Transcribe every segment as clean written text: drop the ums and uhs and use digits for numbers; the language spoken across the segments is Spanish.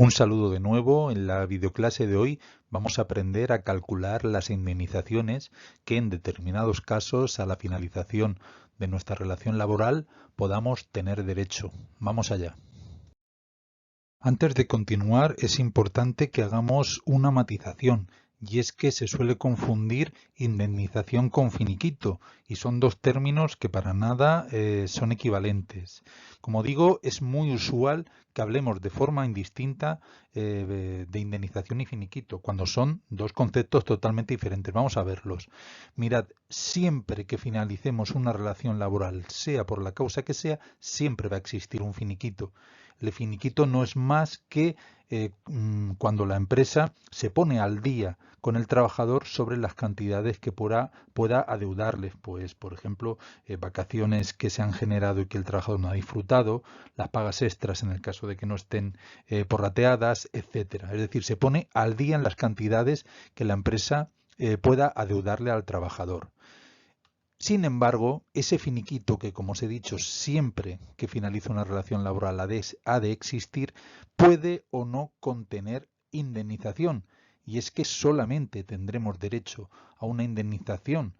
Un saludo de nuevo. En la videoclase de hoy vamos a aprender a calcular las indemnizaciones que en determinados casos a la finalización de nuestra relación laboral podamos tener derecho. Vamos allá. Antes de continuar, es importante que hagamos una matización, y es que se suele confundir indemnización con finiquito, y son dos términos que para nada son equivalentes. Como digo, es muy usual que hablemos de forma indistinta de indemnización y finiquito, cuando son dos conceptos totalmente diferentes. Vamos a verlos. Mirad, siempre que finalicemos una relación laboral, sea por la causa que sea, siempre va a existir un finiquito. El finiquito no es más que cuando la empresa se pone al día con el trabajador sobre las cantidades que pueda adeudarles, pues por ejemplo vacaciones que se han generado y que el trabajador no ha disfrutado, las pagas extras en el caso de que no estén prorrateadas, etcétera. Es decir, se pone al día en las cantidades que la empresa pueda adeudarle al trabajador. Sin embargo, ese finiquito que, como os he dicho, siempre que finaliza una relación laboral ha de existir, puede o no contener indemnización. Y es que solamente tendremos derecho a una indemnización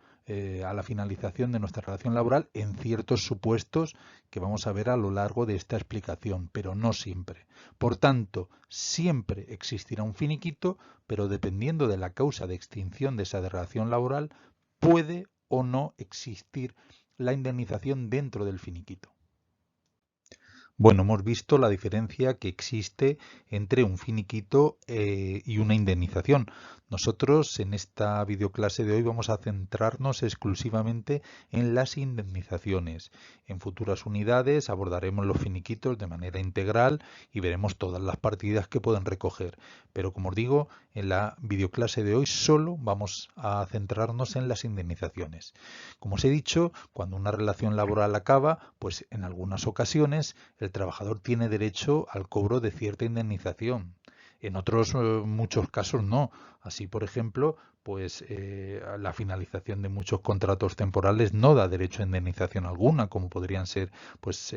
a la finalización de nuestra relación laboral en ciertos supuestos que vamos a ver a lo largo de esta explicación, pero no siempre. Por tanto, siempre existirá un finiquito, pero dependiendo de la causa de extinción de esa relación laboral, puede o no existir la indemnización dentro del finiquito. Bueno, hemos visto la diferencia que existe entre un finiquito y una indemnización. Nosotros en esta videoclase de hoy vamos a centrarnos exclusivamente en las indemnizaciones. En futuras unidades abordaremos los finiquitos de manera integral y veremos todas las partidas que pueden recoger. Pero como os digo, en la videoclase de hoy solo vamos a centrarnos en las indemnizaciones. Como os he dicho, cuando una relación laboral acaba, pues en algunas ocasiones el trabajador tiene derecho al cobro de cierta indemnización. En otros muchos casos no. Así, por ejemplo, pues la finalización de muchos contratos temporales no da derecho a indemnización alguna, como podrían ser pues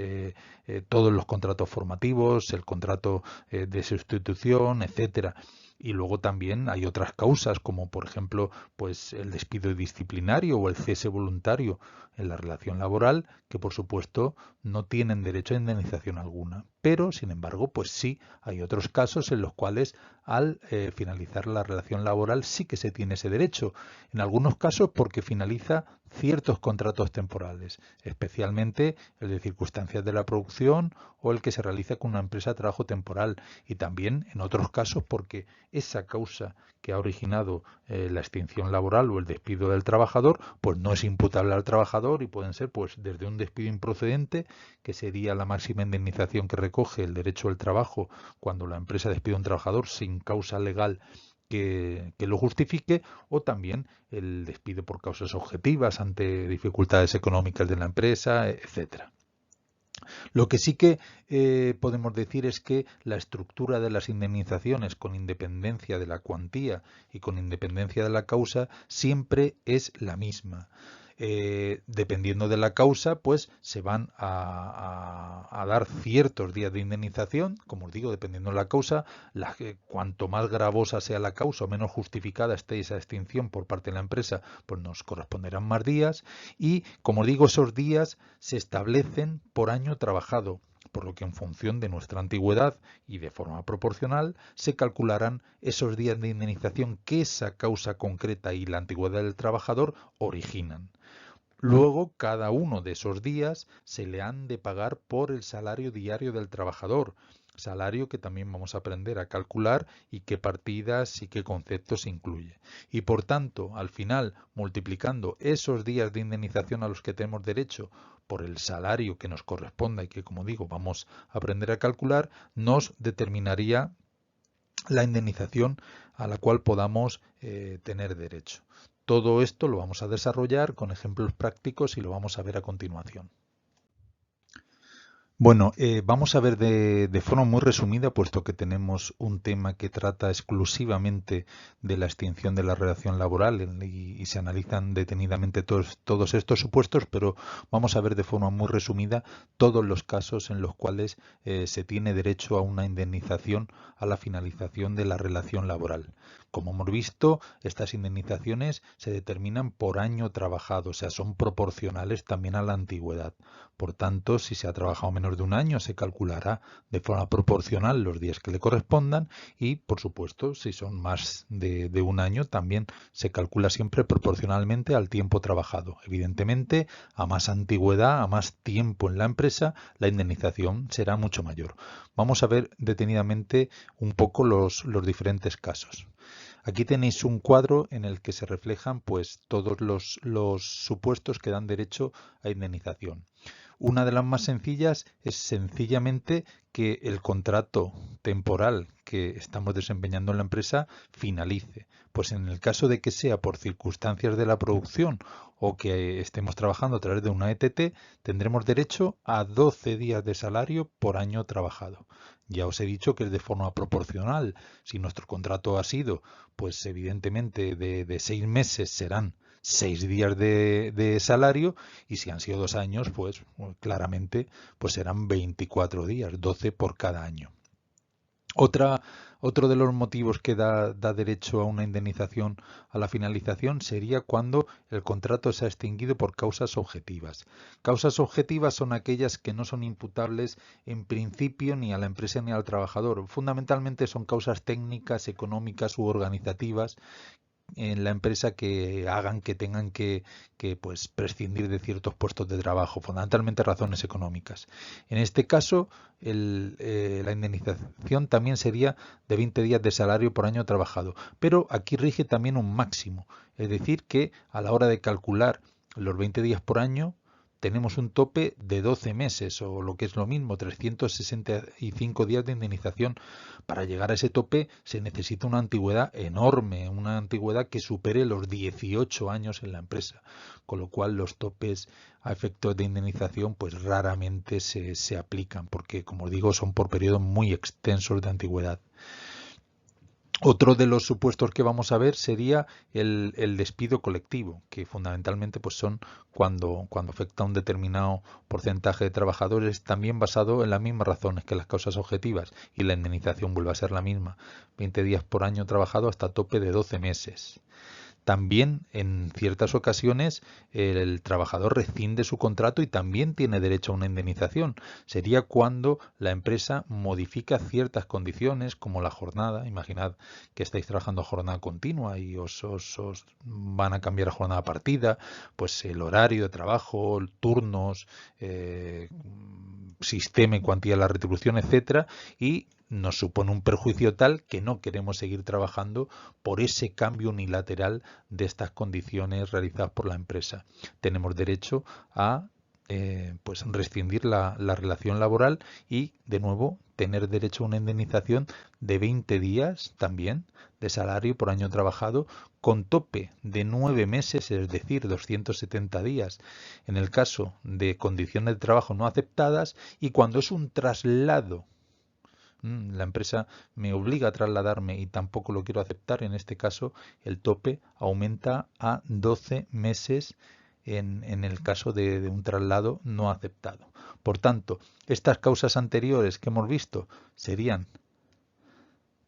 todos los contratos formativos, el contrato de sustitución, etcétera. Y luego también hay otras causas, como por ejemplo pues el despido disciplinario o el cese voluntario en la relación laboral, que por supuesto no tienen derecho a indemnización alguna. Pero, sin embargo, pues sí, hay otros casos en los cuales al finalizar la relación laboral sí que se tiene ese derecho. En algunos casos porque finaliza ciertos contratos temporales, especialmente el de circunstancias de la producción o el que se realiza con una empresa de trabajo temporal. Y también en otros casos porque esa causa que ha originado la extinción laboral o el despido del trabajador, pues no es imputable al trabajador y pueden ser pues desde un despido improcedente, que sería la máxima indemnización que recoge el derecho al trabajo cuando la empresa despide a un trabajador sin causa legal que lo justifique, o también el despido por causas objetivas ante dificultades económicas de la empresa, etcétera. Lo que sí que podemos decir es que la estructura de las indemnizaciones, con independencia de la cuantía y con independencia de la causa, siempre es la misma. Dependiendo de la causa, pues se van a dar ciertos días de indemnización, como os digo, dependiendo de la causa. Cuanto más gravosa sea la causa o menos justificada esté esa extinción por parte de la empresa, pues nos corresponderán más días. Y, como os digo, esos días se establecen por año trabajado, por lo que en función de nuestra antigüedad y de forma proporcional se calcularán esos días de indemnización que esa causa concreta y la antigüedad del trabajador originan. Luego, cada uno de esos días se le han de pagar por el salario diario del trabajador, salario que también vamos a aprender a calcular y qué partidas y qué conceptos incluye. Y por tanto, al final, multiplicando esos días de indemnización a los que tenemos derecho por el salario que nos corresponda y que, como digo, vamos a aprender a calcular, nos determinaría la indemnización a la cual podamos tener derecho. Todo esto lo vamos a desarrollar con ejemplos prácticos y lo vamos a ver a continuación. Bueno, vamos a ver de forma muy resumida, puesto que tenemos un tema que trata exclusivamente de la extinción de la relación laboral y se analizan detenidamente todos estos supuestos, pero vamos a ver de forma muy resumida todos los casos en los cuales se tiene derecho a una indemnización a la finalización de la relación laboral. Como hemos visto, estas indemnizaciones se determinan por año trabajado, o sea, son proporcionales también a la antigüedad. Por tanto, si se ha trabajado menos de un año, se calculará de forma proporcional los días que le correspondan y, por supuesto, si son más de un año, también se calcula siempre proporcionalmente al tiempo trabajado. Evidentemente, a más antigüedad, a más tiempo en la empresa, la indemnización será mucho mayor. Vamos a ver detenidamente un poco los diferentes casos. Aquí tenéis un cuadro en el que se reflejan pues todos los supuestos que dan derecho a indemnización. Una de las más sencillas es sencillamente que el contrato temporal que estamos desempeñando en la empresa finalice. Pues en el caso de que sea por circunstancias de la producción o que estemos trabajando a través de una ETT, tendremos derecho a 12 días de salario por año trabajado. Ya os he dicho que es de forma proporcional. Si nuestro contrato ha sido, pues evidentemente de 6 meses serán 6 días de salario y si han sido 2 años, pues claramente pues serán 24 días, 12 por cada año. Otro de los motivos que da derecho a una indemnización a la finalización sería cuando el contrato se ha extinguido por causas objetivas. Causas objetivas son aquellas que no son imputables en principio ni a la empresa ni al trabajador. Fundamentalmente son causas técnicas, económicas u organizativas en la empresa que hagan que tengan que pues prescindir de ciertos puestos de trabajo, fundamentalmente razones económicas. En este caso, la indemnización también sería de 20 días de salario por año trabajado, pero aquí rige también un máximo, es decir, que a la hora de calcular los 20 días por año, tenemos un tope de 12 meses o lo que es lo mismo, 365 días de indemnización. Para llegar a ese tope se necesita una antigüedad enorme, una antigüedad que supere los 18 años en la empresa, con lo cual los topes a efectos de indemnización pues raramente se aplican, porque como digo son por periodos muy extensos de antigüedad. Otro de los supuestos que vamos a ver sería el despido colectivo, que fundamentalmente pues son cuando afecta a un determinado porcentaje de trabajadores, también basado en las mismas razones que las causas objetivas, y la indemnización vuelve a ser la misma, 20 días por año trabajado hasta tope de 12 meses. También en ciertas ocasiones el trabajador rescinde su contrato y también tiene derecho a una indemnización. Sería cuando la empresa modifica ciertas condiciones como la jornada. Imaginad que estáis trabajando a jornada continua y os van a cambiar a jornada partida, pues el horario de trabajo, turnos, sistema y cuantía de la retribución, etcétera, y nos supone un perjuicio tal que no queremos seguir trabajando por ese cambio unilateral de estas condiciones realizadas por la empresa. Tenemos derecho a pues rescindir la relación laboral y de nuevo tener derecho a una indemnización de 20 días también de salario por año trabajado con tope de 9 meses, es decir, 270 días en el caso de condiciones de trabajo no aceptadas y cuando es un traslado la empresa me obliga a trasladarme y tampoco lo quiero aceptar, en este caso el tope aumenta a 12 meses en el caso de un traslado no aceptado. Por tanto, estas causas anteriores que hemos visto serían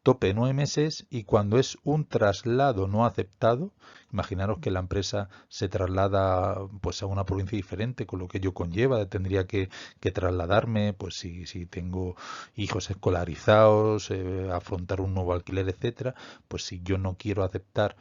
tope de 9 meses y cuando es un traslado no aceptado, imaginaros que la empresa se traslada pues a una provincia diferente, con lo que ello conlleva, tendría que trasladarme, pues si tengo hijos escolarizados, afrontar un nuevo alquiler, etcétera, pues si yo no quiero aceptar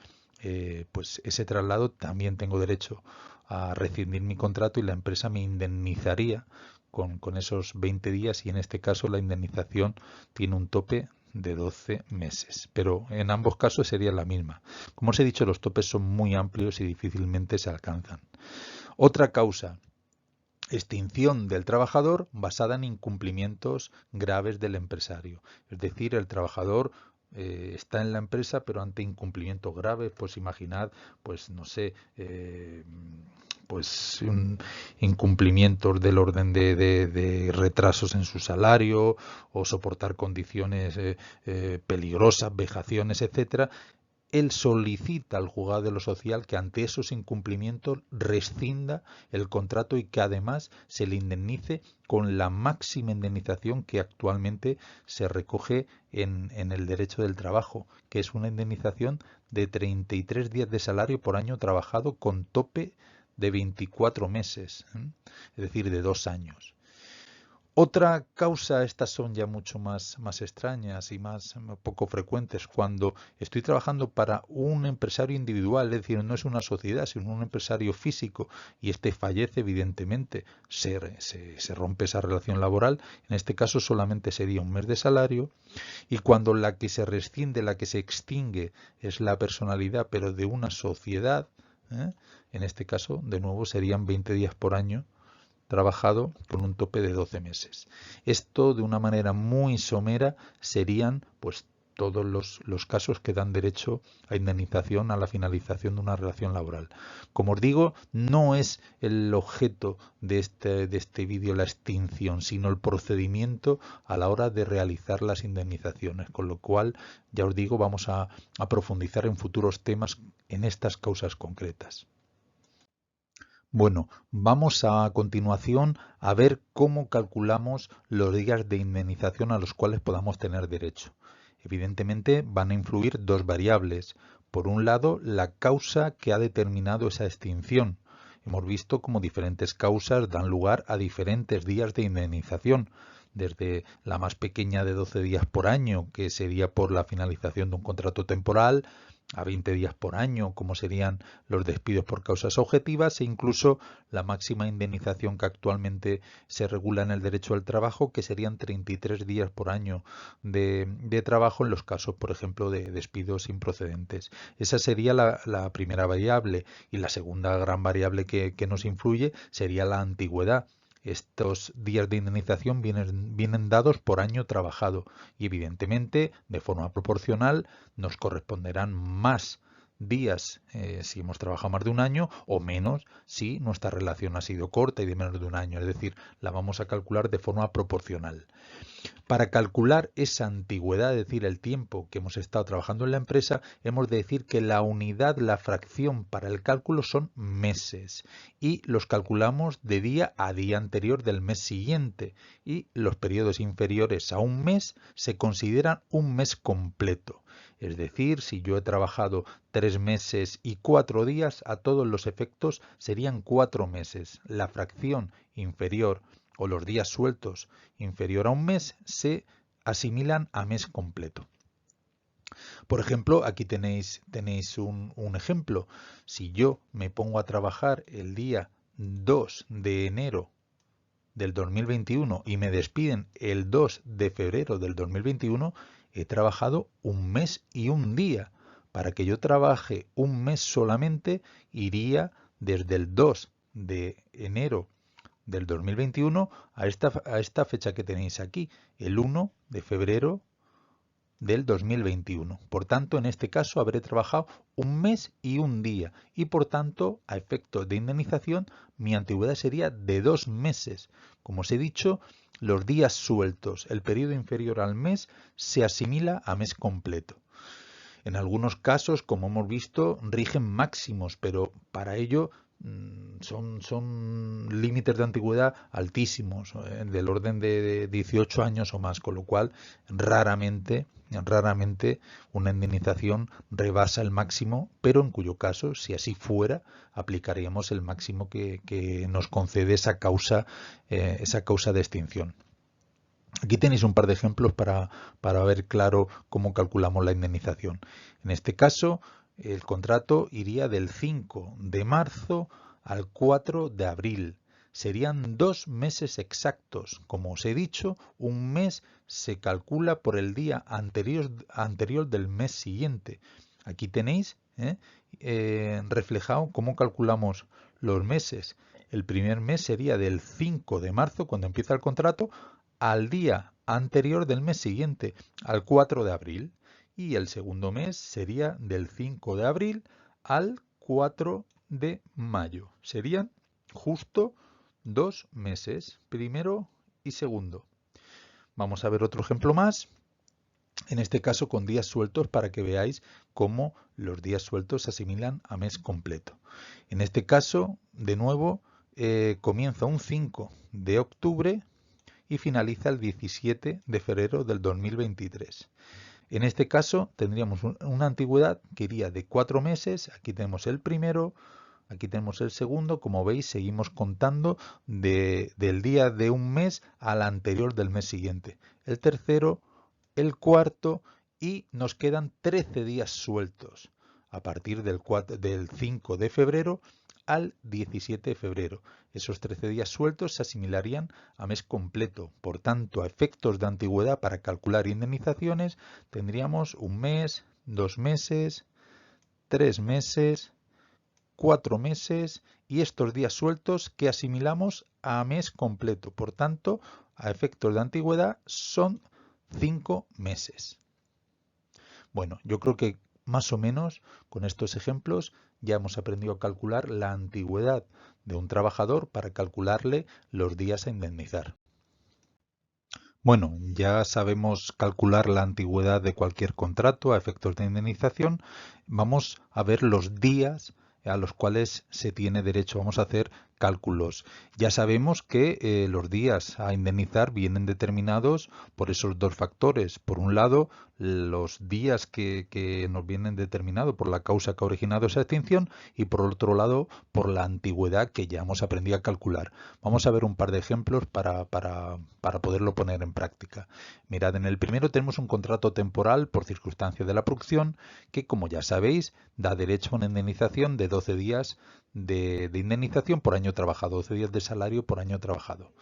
pues ese traslado, también tengo derecho a rescindir mi contrato y la empresa me indemnizaría con esos 20 días y en este caso la indemnización tiene un tope de 12 meses, pero en ambos casos sería la misma. Como os he dicho, los topes son muy amplios y difícilmente se alcanzan. Otra causa, extinción del trabajador basada en incumplimientos graves del empresario. Es decir, el trabajador está en la empresa, pero ante incumplimientos graves, pues imaginad, pues no sé, incumplimientos del orden de retrasos en su salario o soportar condiciones peligrosas, vejaciones, etcétera, él solicita al juzgado de lo social que ante esos incumplimientos rescinda el contrato y que además se le indemnice con la máxima indemnización que actualmente se recoge en el derecho del trabajo, que es una indemnización de 33 días de salario por año trabajado con tope de 24 meses, es decir, de 2 años. Otra causa, estas son ya mucho más extrañas y más poco frecuentes, cuando estoy trabajando para un empresario individual, es decir, no es una sociedad, sino un empresario físico, y este fallece, evidentemente, se rompe esa relación laboral, en este caso solamente sería un mes de salario, y cuando la que se rescinde, la que se extingue, es la personalidad, pero de una sociedad, en este caso, de nuevo, serían 20 días por año, trabajado con un tope de 12 meses. Esto, de una manera muy somera, serían pues todos los casos que dan derecho a indemnización a la finalización de una relación laboral. Como os digo, no es el objeto de este vídeo la extinción, sino el procedimiento a la hora de realizar las indemnizaciones, con lo cual, ya os digo, vamos a profundizar en futuros temas en estas causas concretas. Bueno, vamos a continuación a ver cómo calculamos los días de indemnización a los cuales podamos tener derecho. Evidentemente van a influir dos variables. Por un lado, la causa que ha determinado esa extinción. Hemos visto cómo diferentes causas dan lugar a diferentes días de indemnización, desde la más pequeña de 12 días por año, que sería por la finalización de un contrato temporal, a 20 días por año, como serían los despidos por causas objetivas, e incluso la máxima indemnización que actualmente se regula en el derecho al trabajo, que serían 33 días por año de trabajo en los casos, por ejemplo, de despidos improcedentes. Esa sería la primera variable, y la segunda gran variable que nos influye sería la antigüedad. Estos días de indemnización vienen dados por año trabajado y evidentemente de forma proporcional nos corresponderán más días si hemos trabajado más de un año o menos si nuestra relación ha sido corta y de menos de un año. Es decir, la vamos a calcular de forma proporcional. Para calcular esa antigüedad, es decir, el tiempo que hemos estado trabajando en la empresa, hemos de decir que la unidad, la fracción para el cálculo son meses y los calculamos de día a día anterior del mes siguiente, y los periodos inferiores a un mes se consideran un mes completo. Es decir, si yo he trabajado 3 meses y 4 días, a todos los efectos serían 4 meses. La fracción inferior o los días sueltos inferior a un mes se asimilan a mes completo. Por ejemplo, aquí tenéis un ejemplo. Si yo me pongo a trabajar el día 2 de enero del 2021 y me despiden el 2 de febrero del 2021, he trabajado un mes y un día. Para que yo trabaje un mes solamente, iría desde el 2 de enero del 2021 a esta fecha que tenéis aquí, el 1 de febrero del 2021. Por tanto, en este caso habré trabajado un mes y un día y por tanto, a efectos de indemnización, mi antigüedad sería de 2 meses. Como os he dicho, los días sueltos, el periodo inferior al mes, se asimila a mes completo. En algunos casos, como hemos visto, rigen máximos, pero para ello son límites de antigüedad altísimos, del orden de 18 años o más, con lo cual raramente una indemnización rebasa el máximo, pero en cuyo caso, si así fuera, aplicaríamos el máximo que nos concede esa causa de extinción. Aquí tenéis un par de ejemplos para ver claro cómo calculamos la indemnización. En este caso, el contrato iría del 5 de marzo al 4 de abril. Serían 2 meses exactos. Como os he dicho, un mes se calcula por el día anterior del mes siguiente. Aquí tenéis reflejado cómo calculamos los meses. El primer mes sería del 5 de marzo, cuando empieza el contrato, al día anterior del mes siguiente, al 4 de abril. Y el segundo mes sería del 5 de abril al 4 de mayo. Serían justo 2 meses, primero y segundo. Vamos a ver otro ejemplo más. En este caso con días sueltos para que veáis cómo los días sueltos se asimilan a mes completo. En este caso, de nuevo, comienza un 5 de octubre y finaliza el 17 de febrero del 2023. En este caso tendríamos una antigüedad que iría de 4 meses. Aquí tenemos el primero, aquí tenemos el segundo. Como veis, seguimos contando del día de un mes al anterior del mes siguiente. El tercero, el cuarto, y nos quedan 13 días sueltos a partir del 5 de febrero al 17 de febrero. Esos 13 días sueltos se asimilarían a mes completo. Por tanto, a efectos de antigüedad para calcular indemnizaciones, tendríamos un mes, 2 meses, 3 meses, 4 meses y estos días sueltos que asimilamos a mes completo. Por tanto, a efectos de antigüedad son 5 meses. Bueno, yo creo que más o menos con estos ejemplos ya hemos aprendido a calcular la antigüedad de un trabajador para calcularle los días a indemnizar. Bueno, ya sabemos calcular la antigüedad de cualquier contrato a efectos de indemnización. Vamos a ver los días a los cuales se tiene derecho. Vamos a hacer cálculos. Ya sabemos que los días a indemnizar vienen determinados por esos dos factores. Por un lado, los días que nos vienen determinados por la causa que ha originado esa extinción y por otro lado, por la antigüedad que ya hemos aprendido a calcular. Vamos a ver un par de ejemplos para poderlo poner en práctica. Mirad, en el primero tenemos un contrato temporal por circunstancia de la producción que, como ya sabéis, da derecho a una indemnización de 12 días de indemnización por año trabajado, 12 días de salario por año trabajado.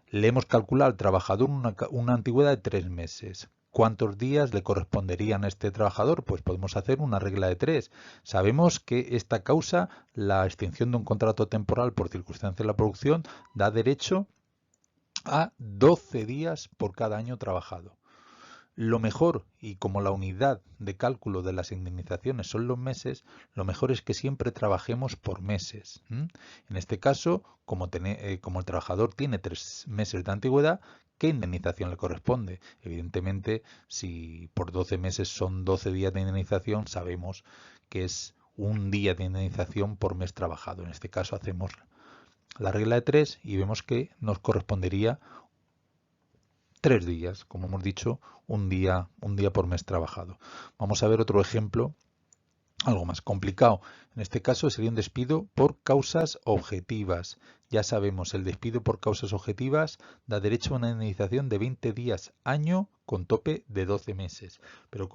Le hemos calculado al trabajador una antigüedad de 3 meses. ¿Cuántos días le corresponderían a este trabajador? Pues podemos hacer una regla de 3. Sabemos que esta causa, la extinción de un contrato temporal por circunstancia de la producción, da derecho a 12 días por cada año trabajado. Lo mejor, y como la unidad de cálculo de las indemnizaciones son los meses, lo mejor es que siempre trabajemos por meses. En este caso, como el trabajador tiene 3 meses de antigüedad, ¿qué indemnización le corresponde? Evidentemente, si por 12 meses son 12 días de indemnización, sabemos que es un día de indemnización por mes trabajado. En este caso hacemos la regla de 3 y vemos que nos correspondería 3 días, como hemos dicho, un día por mes trabajado. Vamos a ver otro ejemplo, algo más complicado. En este caso sería un despido por causas objetivas. Ya sabemos, el despido por causas objetivas da derecho a una indemnización de 20 días año con tope de 12 meses. Pero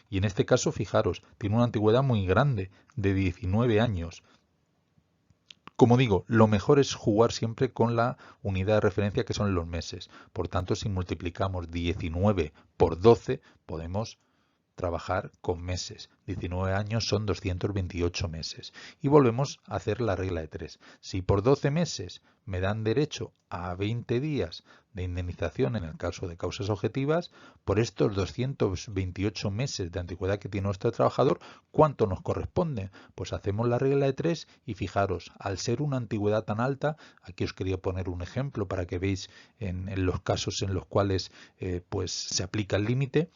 y en este caso, fijaros, tiene una antigüedad muy grande, de 19 años. Como digo, lo mejor es jugar siempre con la unidad de referencia que son los meses. Por tanto, si multiplicamos 19 por 12, podemos trabajar con meses. 19 años son 228 meses. Y volvemos a hacer la regla de 3. Si por 12 meses me dan derecho a 20 días de indemnización en el caso de causas objetivas, por estos 228 meses de antigüedad que tiene nuestro trabajador, ¿cuánto nos corresponde? Pues hacemos la regla de 3 y fijaros, al ser una antigüedad tan alta, aquí os quería poner un ejemplo para que veáis en los casos en los cuales pues se aplica el límite,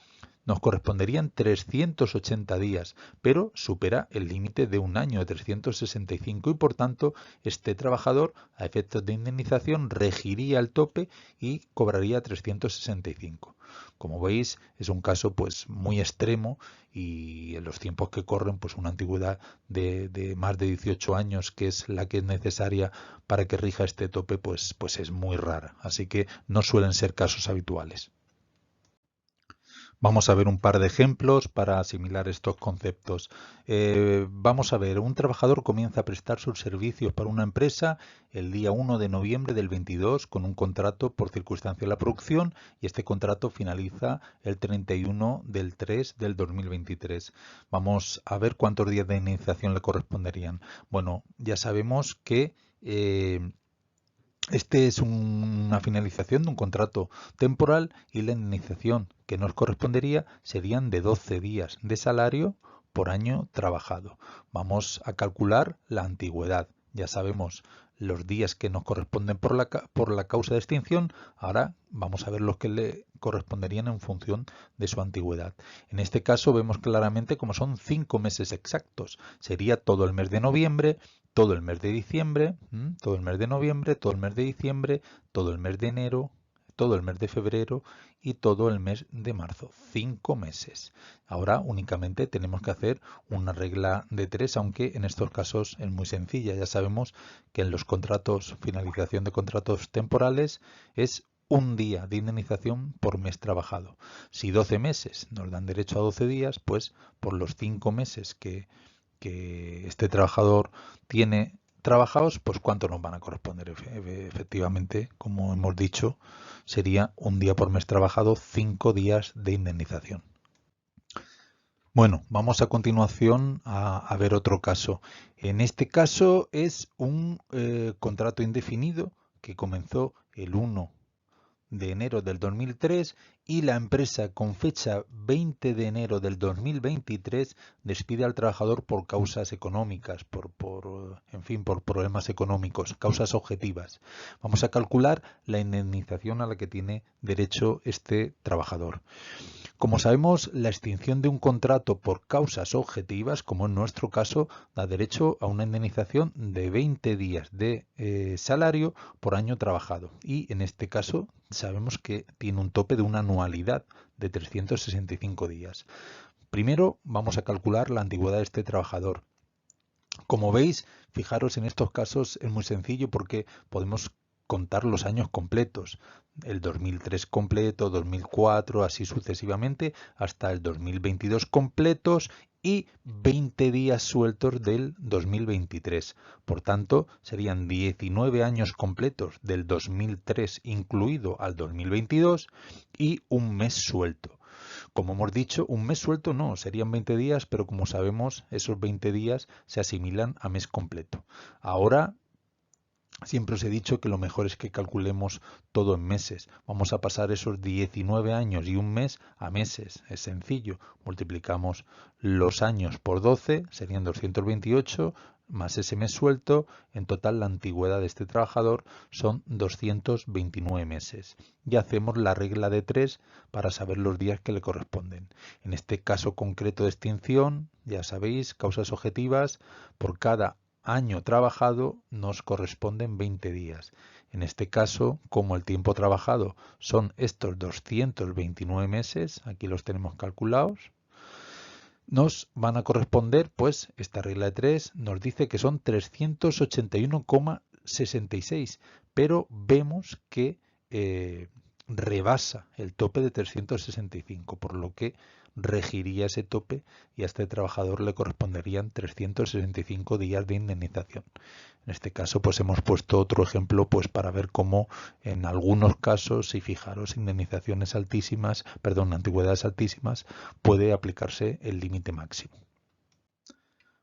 nos corresponderían 380 días, pero supera el límite de un año de 365 y por tanto este trabajador a efectos de indemnización regiría el tope y cobraría 365. Como veis, es un caso pues muy extremo y en los tiempos que corren pues una antigüedad de más de 18 años, que es la que es necesaria para que rija este tope, pues es muy rara. Así que no suelen ser casos habituales. Vamos a ver un par de ejemplos para asimilar estos conceptos. Vamos a ver, un trabajador comienza a prestar sus servicios para una empresa el día 1 de noviembre del 22 con un contrato por circunstancia de la producción y este contrato finaliza el 31 del 3 del 2023. Vamos a ver cuántos días de indemnización le corresponderían. Bueno, ya sabemos que este es una finalización de un contrato temporal y la indemnización que nos correspondería serían de 12 días de salario por año trabajado. Vamos a calcular la antigüedad. Ya sabemos los días que nos corresponden por la causa de extinción. Ahora vamos a ver los que le corresponderían en función de su antigüedad. En este caso vemos claramente cómo son 5 meses exactos. Sería todo el mes de noviembre, todo el mes de diciembre, todo el mes de noviembre, todo el mes de diciembre, todo el mes de enero, todo el mes de febrero y todo el mes de marzo. 5 meses. Ahora únicamente tenemos que hacer una regla de 3, aunque en estos casos es muy sencilla. Ya sabemos que en los contratos, finalización de contratos temporales, es un día de indemnización por mes trabajado. Si 12 meses nos dan derecho a 12 días, pues por los 5 meses que este trabajador tiene trabajados, pues cuánto nos van a corresponder. Efectivamente, como hemos dicho, sería un día por mes trabajado, 5 días de indemnización. Bueno, vamos a continuación a ver otro caso. En este caso es un contrato indefinido que comenzó el 1 de enero del 2003 y la empresa con fecha 20 de enero del 2023 despide al trabajador por causas económicas, en fin, por problemas económicos, causas objetivas. Vamos a calcular la indemnización a la que tiene derecho este trabajador. Como sabemos, la extinción de un contrato por causas objetivas, como en nuestro caso, da derecho a una indemnización de 20 días de salario por año trabajado. Y en este caso sabemos que tiene un tope de una anualidad de 365 días. Primero vamos a calcular la antigüedad de este trabajador. Como veis, fijaros, en estos casos es muy sencillo porque podemos contar los años completos, el 2003 completo, 2004, así sucesivamente, hasta el 2022 completos y 20 días sueltos del 2023. Por tanto, serían 19 años completos del 2003 incluido al 2022 y un mes suelto. Como hemos dicho, un mes suelto no, serían 20 días, pero como sabemos, esos 20 días se asimilan a mes completo. Ahora, siempre os he dicho que lo mejor es que calculemos todo en meses. Vamos a pasar esos 19 años y un mes a meses. Es sencillo. Multiplicamos los años por 12, serían 228, más ese mes suelto. En total, la antigüedad de este trabajador son 229 meses. Y hacemos la regla de 3 para saber los días que le corresponden. En este caso concreto de extinción, ya sabéis, causas objetivas, por cada año trabajado nos corresponden 20 días. En este caso, como el tiempo trabajado son estos 229 meses, aquí los tenemos calculados, nos van a corresponder, pues esta regla de 3 nos dice que son 381,66, pero vemos que rebasa el tope de 365, por lo que regiría ese tope y a este trabajador le corresponderían 365 días de indemnización. En este caso, pues hemos puesto otro ejemplo pues para ver cómo en algunos casos, si fijaros, indemnizaciones altísimas, perdón, antigüedades altísimas, puede aplicarse el límite máximo.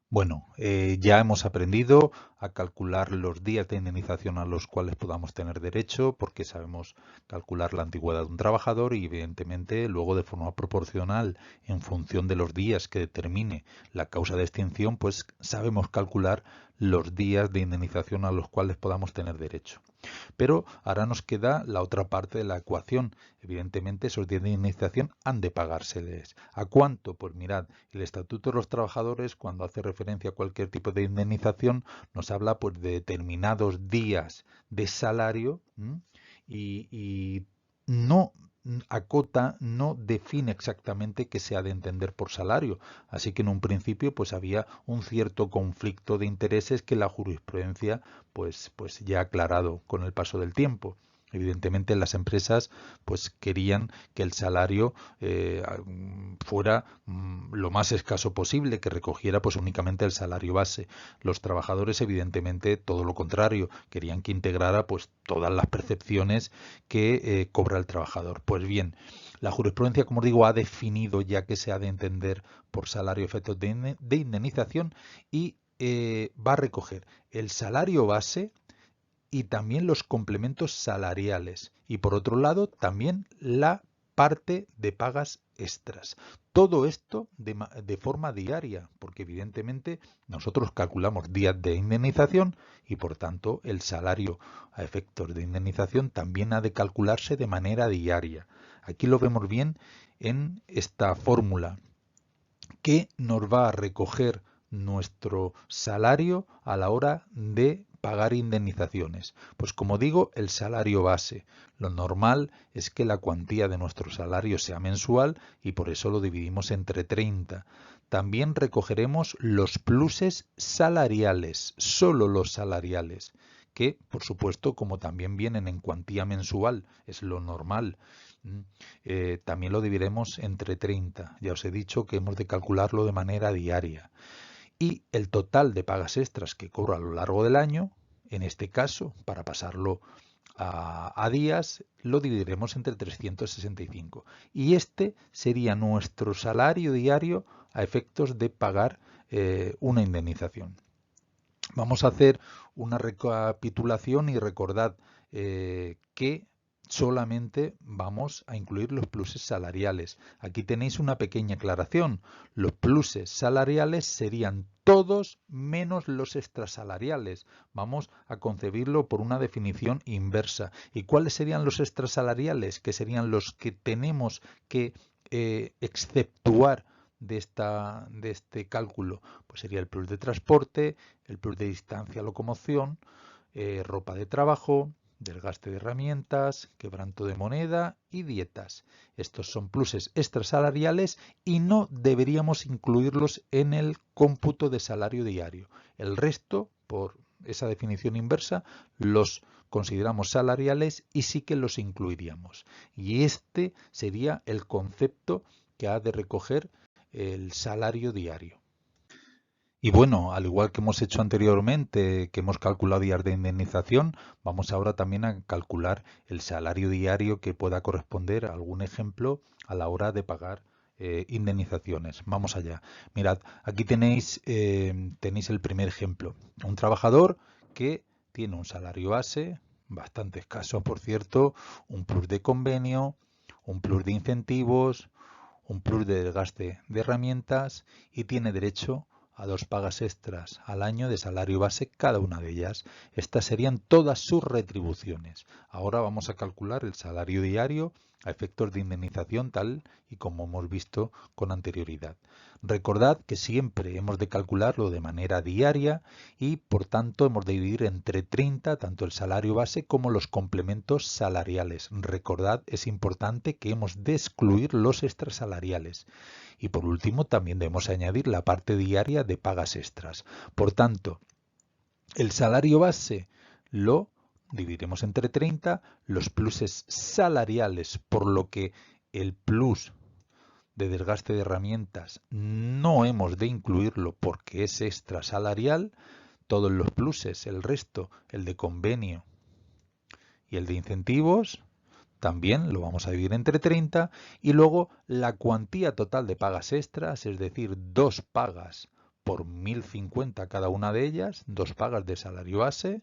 Bueno, ya hemos aprendido a calcular los días de indemnización a los cuales podamos tener derecho, porque sabemos calcular la antigüedad de un trabajador y evidentemente luego de forma proporcional en función de los días que determine la causa de extinción, pues sabemos calcular los días de indemnización a los cuales podamos tener derecho. Pero ahora nos queda la otra parte de la ecuación. Evidentemente esos días de indemnización han de pagárseles. ¿A cuánto? Pues mirad, el Estatuto de los Trabajadores, cuando hace referencia a cualquier tipo de indemnización, nos habla pues de determinados días de salario y no acota, no define exactamente qué se ha de entender por salario. Así que en un principio pues había un cierto conflicto de intereses que la jurisprudencia pues ya ha aclarado con el paso del tiempo. Evidentemente las empresas pues querían que el salario fuera lo más escaso posible, que recogiera pues únicamente el salario base. Los trabajadores evidentemente todo lo contrario, querían que integrara pues todas las percepciones que cobra el trabajador. Pues bien, la jurisprudencia, como digo, ha definido ya que se ha de entender por salario efectos de indemnización y va a recoger el salario base y también los complementos salariales y por otro lado también la parte de pagas extras. Todo esto de forma diaria, porque evidentemente nosotros calculamos días de indemnización y por tanto el salario a efectos de indemnización también ha de calcularse de manera diaria. Aquí lo vemos bien en esta fórmula que nos va a recoger nuestro salario a la hora de pagar indemnizaciones. Pues como digo, el salario base. Lo normal es que la cuantía de nuestro salario sea mensual y por eso lo dividimos entre 30. También recogeremos los pluses salariales, solo los salariales, que por supuesto como también vienen en cuantía mensual, es lo normal. También lo dividiremos entre 30. Ya os he dicho que hemos de calcularlo de manera diaria. Y el total de pagas extras que cobro a lo largo del año, en este caso, para pasarlo a días, lo dividiremos entre 365. Y este sería nuestro salario diario a efectos de pagar una indemnización. Vamos a hacer una recapitulación y recordad que solamente vamos a incluir los pluses salariales. Aquí tenéis una pequeña aclaración. Los pluses salariales serían todos menos los extrasalariales. Vamos a concebirlo por una definición inversa. ¿Y cuáles serían los extrasalariales? Que serían los que tenemos que exceptuar de este cálculo. Pues sería el plus de transporte, el plus de distancia locomoción, ropa de trabajo, desgaste de herramientas, quebranto de moneda y dietas. Estos son pluses extrasalariales y no deberíamos incluirlos en el cómputo de salario diario. El resto, por esa definición inversa, los consideramos salariales y sí que los incluiríamos. Y este sería el concepto que ha de recoger el salario diario. Y bueno, al igual que hemos hecho anteriormente, que hemos calculado días de indemnización, vamos ahora también a calcular el salario diario que pueda corresponder a algún ejemplo a la hora de pagar indemnizaciones. Vamos allá. Mirad, aquí tenéis el primer ejemplo. Un trabajador que tiene un salario base, bastante escaso por cierto, un plus de convenio, un plus de incentivos, un plus de desgaste de herramientas y tiene derecho a 2 pagas extras al año de salario base cada una de ellas. Estas serían todas sus retribuciones. Ahora vamos a calcular el salario diario a efectos de indemnización tal y como hemos visto con anterioridad. Recordad que siempre hemos de calcularlo de manera diaria y por tanto hemos de dividir entre 30 tanto el salario base como los complementos salariales. Recordad, es importante que hemos de excluir los extrasalariales. Y por último también debemos añadir la parte diaria de pagas extras. Por tanto, el salario base lo dividiremos entre 30, los pluses salariales, por lo que el plus de desgaste de herramientas no hemos de incluirlo porque es extrasalarial, todos los pluses, el resto, el de convenio y el de incentivos, también lo vamos a dividir entre 30 y luego la cuantía total de pagas extras, es decir, 2 pagas por 1050 cada una de ellas, 2 pagas de salario base,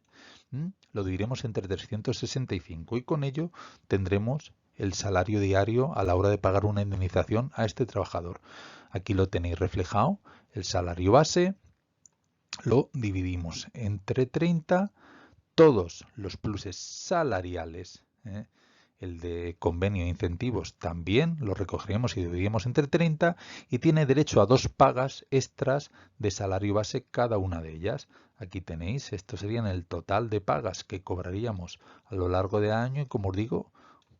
lo dividiremos entre 365 y con ello tendremos el salario diario a la hora de pagar una indemnización a este trabajador. Aquí lo tenéis reflejado, el salario base lo dividimos entre 30, todos los pluses salariales, el de convenio e incentivos también lo recogeríamos y dividiríamos entre 30 y tiene derecho a 2 pagas extras de salario base cada una de ellas. Aquí tenéis, esto serían el total de pagas que cobraríamos a lo largo del año y como os digo,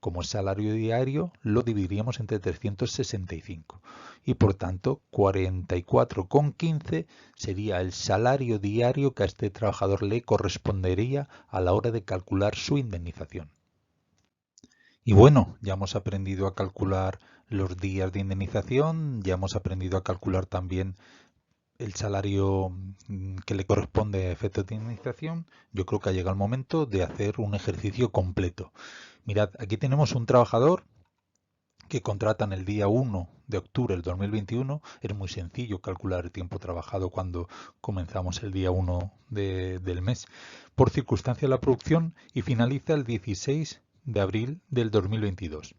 como es salario diario, lo dividiríamos entre 365 y por tanto 44,15 sería el salario diario que a este trabajador le correspondería a la hora de calcular su indemnización. Y bueno, ya hemos aprendido a calcular los días de indemnización, ya hemos aprendido a calcular también el salario que le corresponde a efectos de indemnización. Yo creo que ha llegado el momento de hacer un ejercicio completo. Mirad, aquí tenemos un trabajador que contratan el día 1 de octubre del 2021. Es muy sencillo calcular el tiempo trabajado cuando comenzamos el día 1 del mes por circunstancia de la producción y finaliza el 16 de abril del 2022.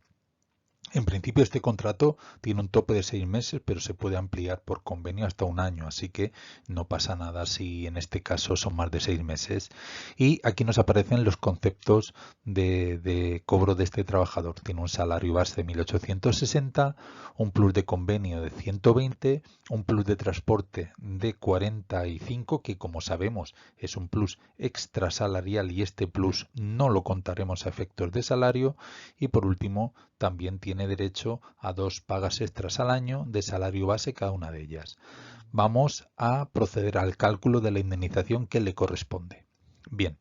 En principio este contrato tiene un tope de 6 meses, pero se puede ampliar por convenio hasta un año, así que no pasa nada si en este caso son más de 6 meses. Y aquí nos aparecen los conceptos de cobro de este trabajador. Tiene un salario base de 1.860, un plus de convenio de 120, un plus de transporte de 45, que como sabemos es un plus extrasalarial y este plus no lo contaremos a efectos de salario. Y por último, también tiene derecho a 2 pagas extras al año de salario base cada una de ellas. Vamos a proceder al cálculo de la indemnización que le corresponde. Bien,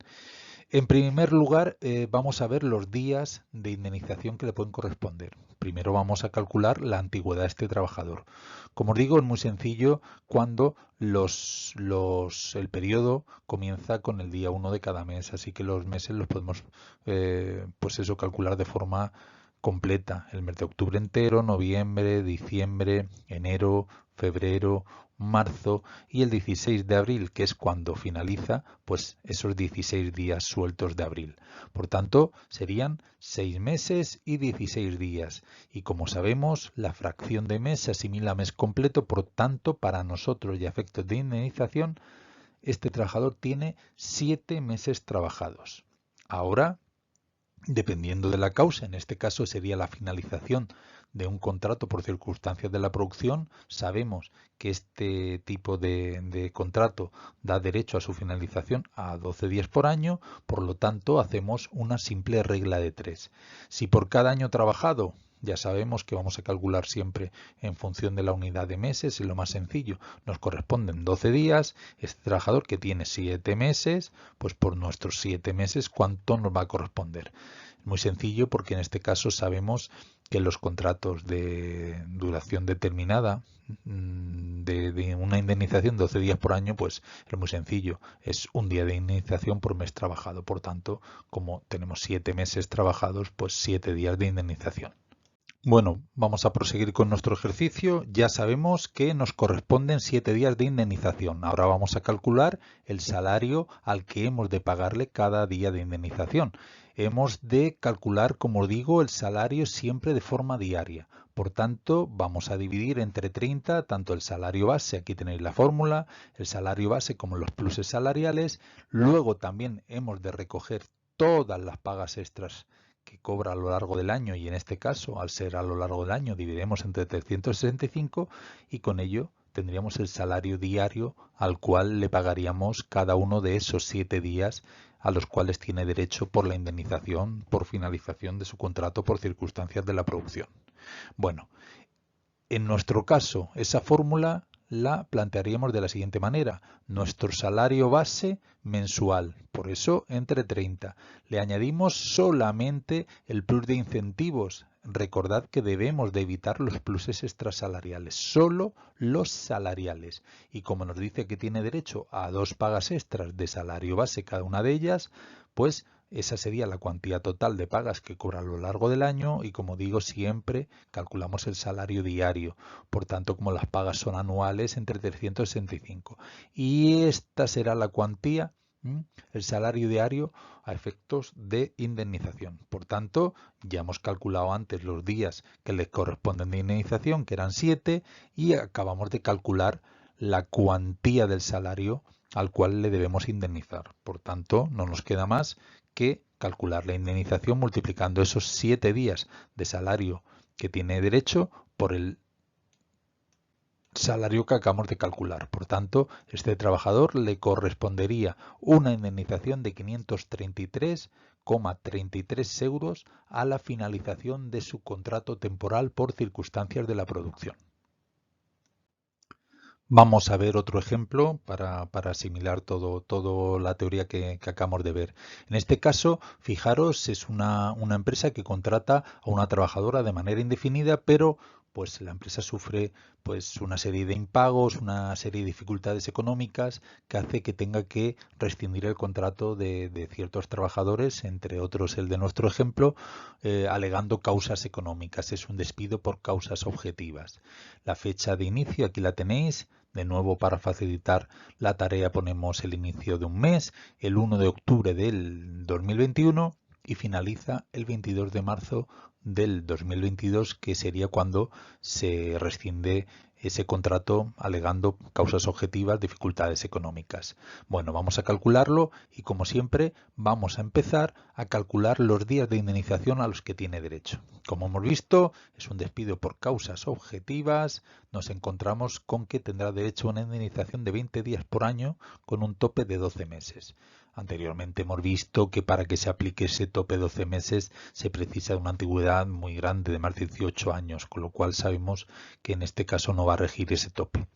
en primer lugar vamos a ver los días de indemnización que le pueden corresponder. Primero vamos a calcular la antigüedad de este trabajador. Como os digo, es muy sencillo cuando el periodo comienza con el día 1 de cada mes, así que los meses los podemos calcular de forma completa. El mes de octubre entero, noviembre, diciembre, enero, febrero, marzo y el 16 de abril, que es cuando finaliza, pues esos 16 días sueltos de abril. Por tanto, serían 6 meses y 16 días. Y como sabemos, la fracción de mes se asimila a mes completo, por tanto, para nosotros y a efectos de indemnización, este trabajador tiene 7 meses trabajados. Ahora, dependiendo de la causa, en este caso sería la finalización de un contrato por circunstancias de la producción, sabemos que este tipo de contrato da derecho a su finalización a 12 días por año, por lo tanto hacemos una simple regla de 3. Si por cada año trabajado, ya sabemos que vamos a calcular siempre en función de la unidad de meses y lo más sencillo, nos corresponden 12 días, este trabajador que tiene 7 meses, pues por nuestros 7 meses, ¿cuánto nos va a corresponder? Muy sencillo porque en este caso sabemos que los contratos de duración determinada de una indemnización de 12 días por año, pues es muy sencillo, es un día de indemnización por mes trabajado. Por tanto, como tenemos 7 meses trabajados, pues 7 días de indemnización. Bueno, vamos a proseguir con nuestro ejercicio. Ya sabemos que nos corresponden 7 días de indemnización. Ahora vamos a calcular el salario al que hemos de pagarle cada día de indemnización. Hemos de calcular, como os digo, el salario siempre de forma diaria. Por tanto, vamos a dividir entre 30 tanto el salario base, aquí tenéis la fórmula, el salario base como los pluses salariales. Luego también hemos de recoger todas las pagas extras que cobra a lo largo del año, y en este caso, al ser a lo largo del año, dividiremos entre 365 y con ello tendríamos el salario diario al cual le pagaríamos cada uno de esos 7 días a los cuales tiene derecho por la indemnización por finalización de su contrato por circunstancias de la producción. Bueno, en nuestro caso, esa fórmula la plantearíamos de la siguiente manera. Nuestro salario base mensual, por eso entre 30. Le añadimos solamente el plus de incentivos. Recordad que debemos de evitar los pluses extrasalariales, solo los salariales. Y como nos dice que tiene derecho a 2 pagas extras de salario base cada una de ellas, pues esa sería la cuantía total de pagas que cobra a lo largo del año y, como digo, siempre calculamos el salario diario. Por tanto, como las pagas son anuales, entre 365. Y esta será la cuantía, el salario diario a efectos de indemnización. Por tanto, ya hemos calculado antes los días que le corresponden de indemnización, que eran 7, y acabamos de calcular la cuantía del salario al cual le debemos indemnizar. Por tanto, no nos queda más que calcular la indemnización multiplicando esos 7 días de salario que tiene derecho por el salario que acabamos de calcular. Por tanto, este trabajador le correspondería una indemnización de 533,33 euros a la finalización de su contrato temporal por circunstancias de la producción. Vamos a ver otro ejemplo para asimilar todo la teoría que acabamos de ver. En este caso, fijaros, es una empresa que contrata a una trabajadora de manera indefinida, pero pues la empresa sufre pues una serie de impagos, una serie de dificultades económicas que hace que tenga que rescindir el contrato de ciertos trabajadores, entre otros el de nuestro ejemplo, alegando causas económicas. Es un despido por causas objetivas. La fecha de inicio aquí la tenéis. De nuevo, para facilitar la tarea ponemos el inicio de un mes, el 1 de octubre del 2021, y finaliza el 22 de marzo del 2022, que sería cuando se rescinde ese contrato alegando causas objetivas, dificultades económicas. Bueno, vamos a calcularlo y, como siempre, vamos a empezar a calcular los días de indemnización a los que tiene derecho. Como hemos visto, es un despido por causas objetivas. Nos encontramos con que tendrá derecho a una indemnización de 20 días por año con un tope de 12 meses. Anteriormente hemos visto que para que se aplique ese tope de 12 meses se precisa de una antigüedad muy grande, de más de 18 años, con lo cual sabemos que en este caso no va a regir ese tope.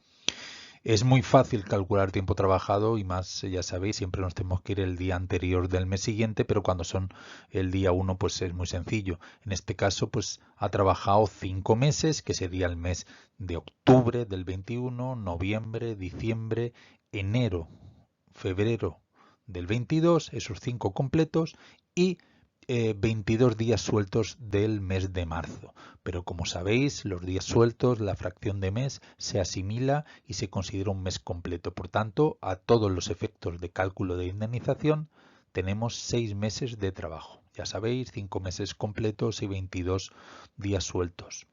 Es muy fácil calcular tiempo trabajado y más, ya sabéis, siempre nos tenemos que ir el día anterior del mes siguiente, pero cuando son el día 1 pues es muy sencillo. En este caso pues ha trabajado 5 meses, que sería el mes de octubre del 21, noviembre, diciembre, enero, febrero del 22, esos 5 completos, y 22 días sueltos del mes de marzo. Pero como sabéis, los días sueltos, la fracción de mes, se asimila y se considera un mes completo. Por tanto, a todos los efectos de cálculo de indemnización, tenemos 6 meses de trabajo. Ya sabéis, 5 meses completos y 22 días sueltos.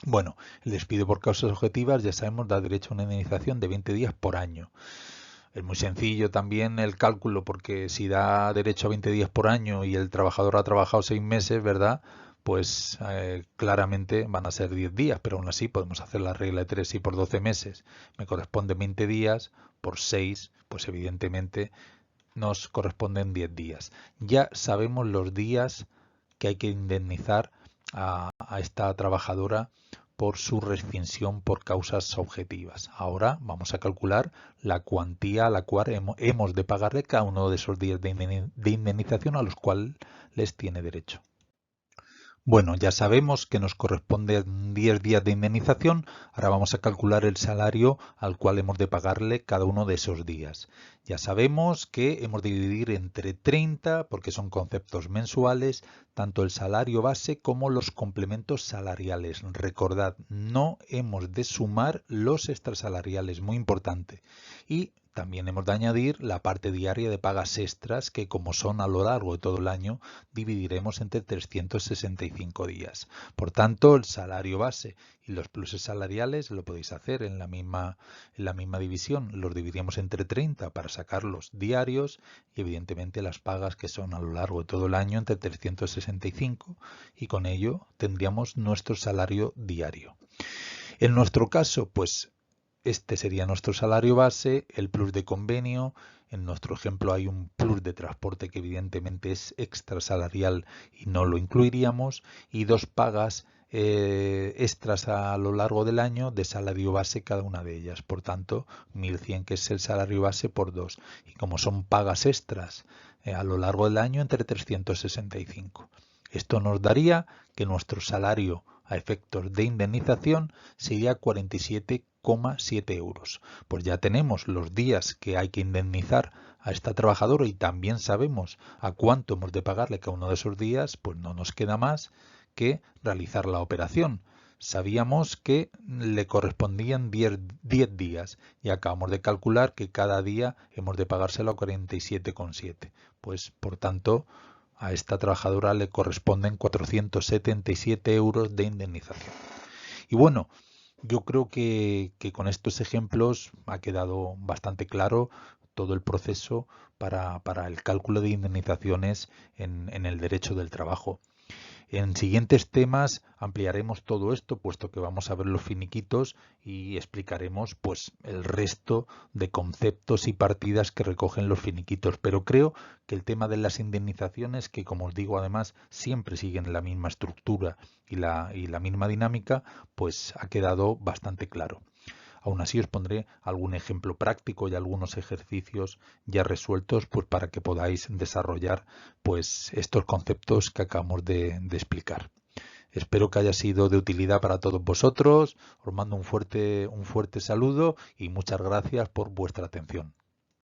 Bueno, el despido por causas objetivas, ya sabemos, da derecho a una indemnización de 20 días por año. Es muy sencillo también el cálculo, porque si da derecho a 20 días por año y el trabajador ha trabajado 6 meses, ¿verdad? Pues claramente van a ser 10 días, pero aún así podemos hacer la regla de 3. Y por 12 meses me corresponde 20 días, por 6, pues evidentemente nos corresponden 10 días. Ya sabemos los días que hay que indemnizar a esta trabajadora por su rescisión por causas objetivas. Ahora vamos a calcular la cuantía a la cual hemos de pagarle cada uno de esos días de indemnización a los cuales les tiene derecho. Bueno, ya sabemos que nos corresponden 10 días de indemnización. Ahora vamos a calcular el salario al cual hemos de pagarle cada uno de esos días. Ya sabemos que hemos de dividir entre 30, porque son conceptos mensuales, tanto el salario base como los complementos salariales. Recordad, no hemos de sumar los extrasalariales, muy importante. Y también hemos de añadir la parte diaria de pagas extras, que como son a lo largo de todo el año, dividiremos entre 365 días. Por tanto, el salario base y los pluses salariales lo podéis hacer en la misma división. Los dividimos entre 30 para sacar los diarios y evidentemente las pagas, que son a lo largo de todo el año, entre 365, y con ello tendríamos nuestro salario diario. En nuestro caso, pues este sería nuestro salario base, el plus de convenio. En nuestro ejemplo hay un plus de transporte que evidentemente es extrasalarial y no lo incluiríamos, y 2 pagas extras a lo largo del año de salario base cada una de ellas. Por tanto, 1.100, que es el salario base, por 2. Y como son pagas extras a lo largo del año, entre 365. Esto nos daría que nuestro salario a efectos de indemnización sería 47,7 euros. Pues ya tenemos los días que hay que indemnizar a esta trabajadora y también sabemos a cuánto hemos de pagarle cada uno de esos días. Pues no nos queda más que realizar la operación. Sabíamos que le correspondían 10 días y acabamos de calcular que cada día hemos de pagárselo a 47,7. Pues por tanto, a esta trabajadora le corresponden 477 euros de indemnización. Y bueno, yo creo que con estos ejemplos ha quedado bastante claro todo el proceso para el cálculo de indemnizaciones en el derecho del trabajo. En siguientes temas ampliaremos todo esto, puesto que vamos a ver los finiquitos y explicaremos pues el resto de conceptos y partidas que recogen los finiquitos. Pero creo que el tema de las indemnizaciones, que como os digo además siempre siguen la misma estructura y la misma dinámica, pues ha quedado bastante claro. Aún así os pondré algún ejemplo práctico y algunos ejercicios ya resueltos, pues para que podáis desarrollar pues estos conceptos que acabamos de explicar. Espero que haya sido de utilidad para todos vosotros. Os mando un fuerte saludo y muchas gracias por vuestra atención.